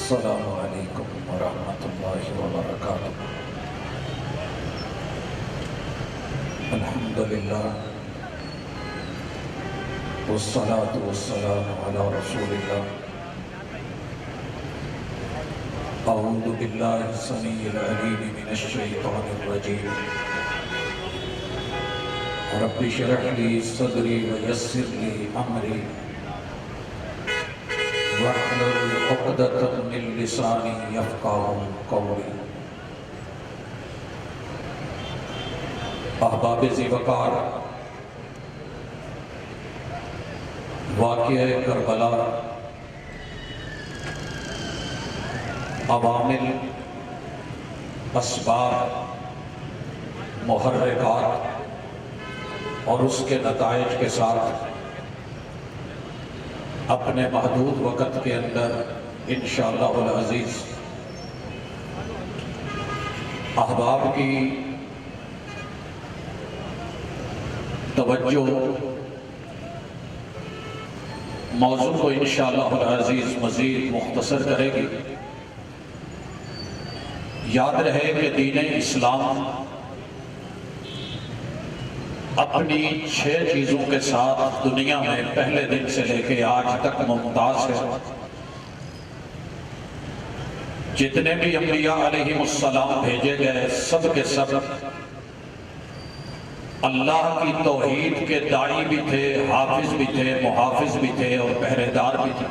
السلام علیکم ورحمۃ اللہ وبرکاتہ۔ الحمدللہ والصلاة والسلام علی رسول اللہ۔ اعوذ باللہ السمیع العلیم من الشیطان الرجیم۔ رب اشرح لی صدری ویسر لی امری واحلل عقدۃ من لسانی یفقہوا قولی۔ احباب ذی وقار، واقعہ کربلا عوامل، اسباب، محرکات اور اس کے نتائج کے ساتھ اپنے محدود وقت کے اندر انشاءاللہ العزیز احباب کی توجہ موضوع کو انشاءاللہ العزیز مزید مختصر کرے گی۔ یاد رہے کہ دین اسلام اپنی 6 چیزوں کے ساتھ دنیا میں پہلے دن سے لے کے آج تک ممتاز ہے۔ جتنے بھی انبیاء علیہ السلام بھیجے گئے سب کے سب اللہ کی توحید کے داعی بھی تھے، حافظ بھی تھے، محافظ بھی تھے اور پہرے دار بھی تھے۔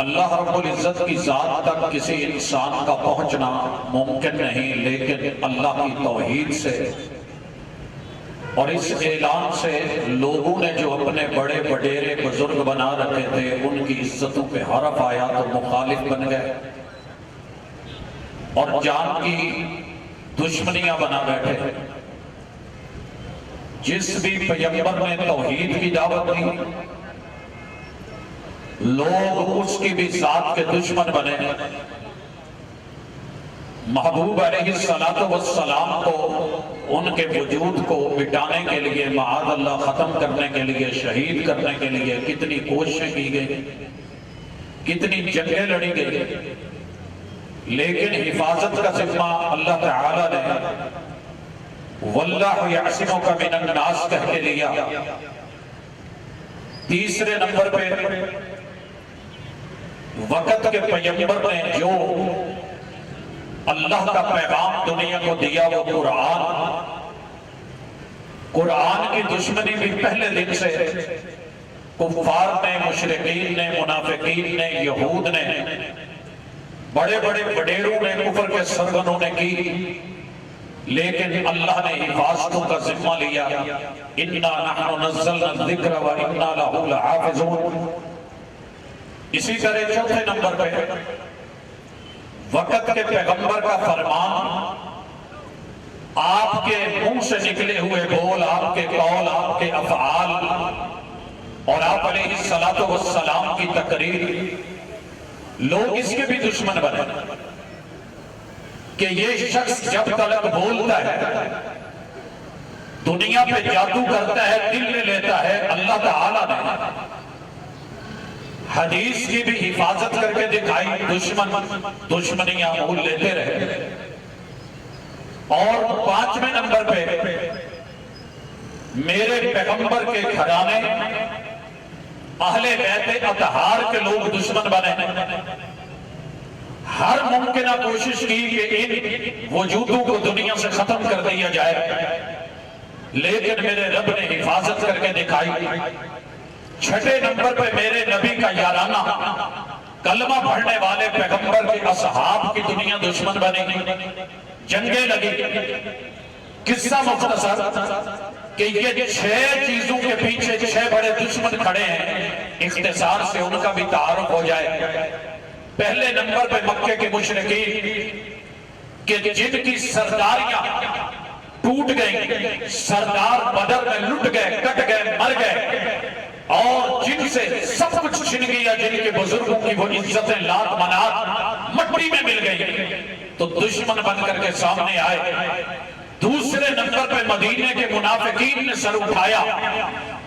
اللہ رب العزت کی ذات تک کسی انسان کا پہنچنا ممکن نہیں، لیکن اللہ کی توحید سے اور اس اعلان سے لوگوں نے جو اپنے بڑے وڈیرے بزرگ بنا رکھے تھے ان کی عزتوں پہ حرف آیا تو مخالف بن گئے اور جان کی دشمنیاں بنا بیٹھے۔ جس بھی پیغمبر نے توحید کی دعوت دی لوگ اس کی بھی ذات کے دشمن بنے۔ محبوب علیہ السلام کو ان کے وجود کو مٹانے کے لیے، معاذ اللہ ختم کرنے کے لیے، شہید کرنے کے لیے کتنی کوششیں کی گئی، کتنی جنگیں لڑی گئی، لیکن حفاظت کا ذمہ اللہ تعالی نے واللہ یعصمک من الناس کہہ کے لیا۔ تیسرے نمبر پہ وقت کے پیغمبر نے جو اللہ کا پیغام دنیا کو دیا وہ قرآن کی دشمنی بھی پہلے دن سے کفار نے، مشرکین نے، منافقین نے، یہود نے، بڑے بڑے وڈیروں نے، کفر کے سرغنوں نے کی، لیکن اللہ نے حفاظتوں کا ذمہ لیا۔ اِنَّا نَحْنُ نَزَّلْنَا الذِّكْرَ وَإِنَّا لَهُ لَحَافِظُونَ۔ اسی طرح چوتھے نمبر پہ وقت کے پیغمبر کا فرمان، آپ کے منہ سے نکلے ہوئے بول، آپ کے قول، آپ کے افعال اور آپ علیہ السلام کی تقریر، لوگ اس کے بھی دشمن بنے کہ یہ شخص جب تلک بولتا ہے دنیا پہ جادو کرتا ہے، دل لے لیتا ہے۔ اللہ تعالیٰ نے حدیث کی بھی حفاظت کر کے دکھائی، دشمنیاں مول لیتے رہے۔ اور 5ویں نمبر پہ میرے پیغمبر کے گھرانے، اہل بیت اطہار کے لوگ دشمن بنے۔ ہر ممکنہ کوشش کی کہ ان وجودوں کو دنیا سے ختم کر دیا جائے، لیکن میرے رب نے حفاظت کر کے دکھائی۔ 6 نمبر پہ میرے نبی کا یارانہ، کلمہ پڑھنے والے پیغمبر کے اصحاب کی دنیا دشمن بنی، جنگیں لگی۔ قصہ مختصر کہ یہ 6 چیزوں کے پیچھے 6 بڑے دشمن کھڑے ہیں، اختصار سے ان کا بھی تعارف ہو جائے۔ پہلے نمبر پہ مکے کے مشرکین کہ جن کی سرداریاں ٹوٹ گئیں، سردار بدر میں لٹ گئے، کٹ گئے، مر گئے، اور جن سے سب کچھ چھن گیا، جن کے بزرگوں کی وہ عزتیں لات منات مٹی میں مل گئی، تو دشمن بن کر کے سامنے آئے۔ دوسرے نمبر پہ مدینے کے منافقین نے سر اٹھایا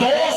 2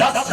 10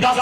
10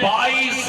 22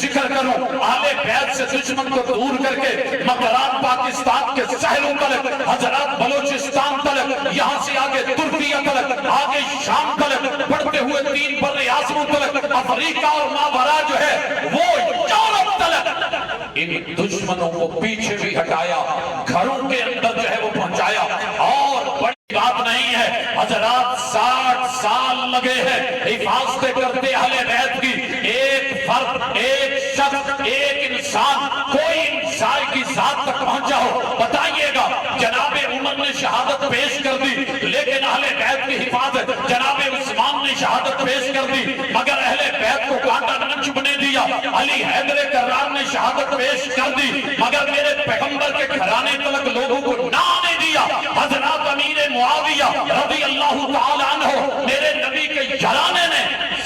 ذکر کروں اہل بیت سے دشمن کو دور کر کے مکران پاکستان کے ساحلوں تلک، حضرات بلوچستان تلک، یہاں سے آگے ترکیہ تلک، آگے شام تلک، بڑھتے ہوئے 3 بر اعظموں تلک، افریقہ اور ماورا جو ہے وہ یورپ تلک، ان دشمنوں کو پیچھے بھی ہٹایا، گھروں کے اندر جو ہے وہ پہنچایا۔ اور بڑی بات نہیں ہے حضرات، 60 سال لگے ہیں حفاظتیں کرتے اہل بیت کی۔ ایک فرد، ایک شخص، ایک انسان، کوئی انسان کی ذات تک پہنچا ہو بتائیے گا؟ جناب عمر نے شہادت پیش کر دی لیکن اہل بیت کی حفاظت، جناب عثمان نے شہادت پیش کر دی مگر اہل بیت کو کانٹا نہ چبھنے دیا، علی حیدر کرار نے شہادت پیش کر دی مگر میرے پیغمبر کے گھرانے تلک لوگوں کو نہ آنے دیا۔ حضرات امیر معاویہ رضی اللہ تعالیٰ عنہ میرے نبی کے گھرانے نے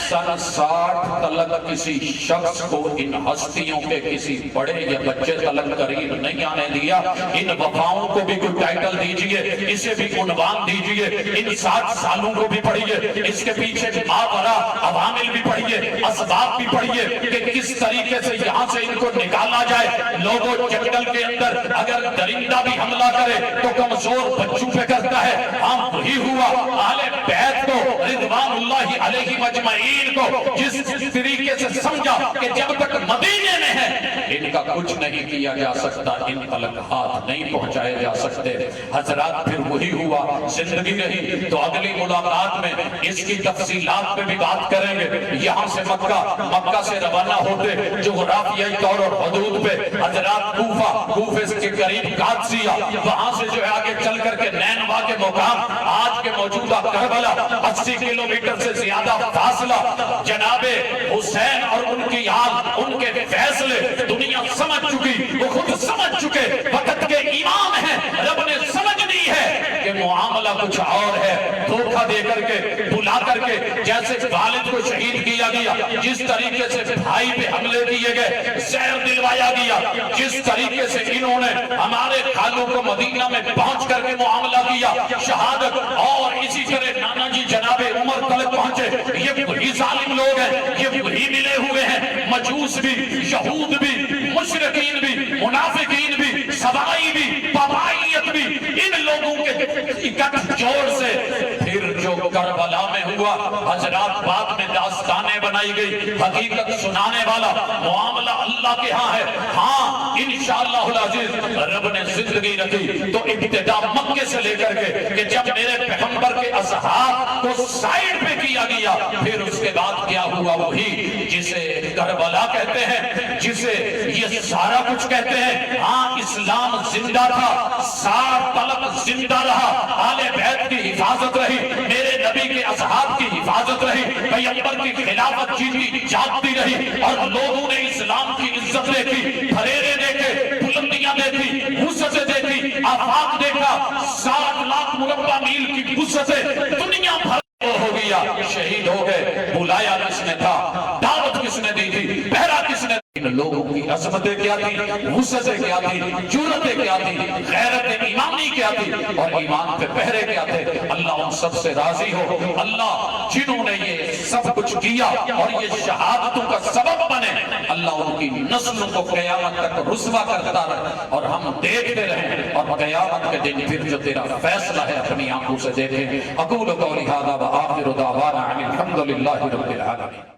سن 60 تلک کسی شخص کو ان ہستیوں کے کسی بڑے یا بچے تلک قریب نہیں آنے دیا۔ ان وفاؤں کو بھی کوئی ٹائٹل دیجئے، اسے بھی عنوان دیجئے، ان 60 سالوں کو بھی پڑھیے، اس کے پیچھے ماورا عوامل بھی پڑھیے، اسباب بھی پڑھیے کہ کس طریقے سے یہاں سے ان کو نکالا جائے۔ لوگوں جنگل کے اندر اگر درندہ بھی حملہ کرے تو کمزور بچوں پہ کرتا ہے، ہم وہی ہوا اہل بیت کو رضوان اللہ علیہ مجمعین کو جس طریقے سے سمجھا کہ جب تک مدینے میں ہے ان کا کچھ نہیں کیا جا سکتا، ان تلک ہاتھ نہیں پہنچائے جا سکتے۔ حضرات پھر وہی ہوا، زندگی رہی تو اگلی ملاقات میں اس کی تفصیلات پہ بھی بات کریں گے۔ یہاں سے مکہ سے روانہ ہوتے جغرافیائی طور اور حدود پہ حضرات کوفہ کے قریب قادسیہ، وہاں سے جو ہے آگے چل کر کے نینوا کے مقام آج کے موجودہ کربلا، 80 کلومیٹر سے زیادہ فاصلہ۔ جناب حسین اور ان کی آل، ان کے فیصلے دنیا سمجھ چکی، وہ خود سمجھ چکے، وقت کے امام ہیں، رب نے سمجھ دی ہے کہ معاملہ کچھ اور ہے۔ دھوکہ دے کر کے، بلا کر کے، جیسے والد کو شہید کیا گیا، جس طریقے سے بھائی پہ حملے کیے گئے، زہر دلوایا گیا، جس طریقے سے انہوں نے ہمارے خالوں کو مدینہ میں پہنچ کر کے معاملہ کیا، شہادت، اور اسی طرح نانا جی جناب عمر تلک پہنچے۔ یہ وہی ظالم لوگ ہیں، یہ وہی ملے ہوئے ہیں، مجوس بھی، یہود بھی، مشرکین بھی، منافقین بھی، سبائی بھی، پابائیت بھی، ان لوگوں کے اکٹھ جوڑ سے پھر جو کربلا میں ہوا حضرات بعد میں داستانیں بنائی گئی، حقیقت سنانے والا معاملہ اللہ کے ہاں ہے۔ ہاں انشاءاللہ العزیز رب نے زندگی رکھی تو ابتدا مکے سے لے کر کے کہ جب میرے پیغمبر کے اصحاب کو سائیڈ پہ کیا گیا، پھر اس کے بعد کیا ہوا وہی جسے کربلا کہتے ہیں، جسے یہ سارا کچھ کہتے ہیں۔ ہاں اسلام زندہ تھا، 60 تلک زندہ رہا، آل بیت کی حفاظت رہی، میرے نبی کے اصحاب کی حفاظت رہی، پیغمبر کی خلافت جیتی جاگتی رہی، اور لوگوں نے اسلام کی عزت دیکھی، پھریرے دیکھے، بلندیاں دیکھی، وسعتیں دیکھی، آفاق دیکھا، 60 لاکھ مربع میل کی وسعتیں دنیا بھر ہو گیا، شہید ہو گئے۔ بلایا کس نے تھا، دعوت کس نے دی تھی، پہرا کس نے؟ ان لوگوں کی عظمتیں کیا تھی، وسعتیں کیا تھی، جرأتیں کیا تھی، غیرت ایمانی کیا تھی، اور ایمان پہ پہرے کیا تھے۔ اللہ ان سب سے راضی ہو۔ اللہ جنہوں نے یہ سب کچھ کیا اور یہ شہادتوں کا سبب بنے، اللہ ان کی نسلوں کو قیامت تک رسوا کرتا رہے اور ہم دیکھتے رہیں، اور قیامت کے دن پھر جو تیرا فیصلہ ہے اپنی آنکھوں سے دیکھیں۔ اقول قولی ھذا وآخر دعوانا ان الحمد للہ رب العالمین۔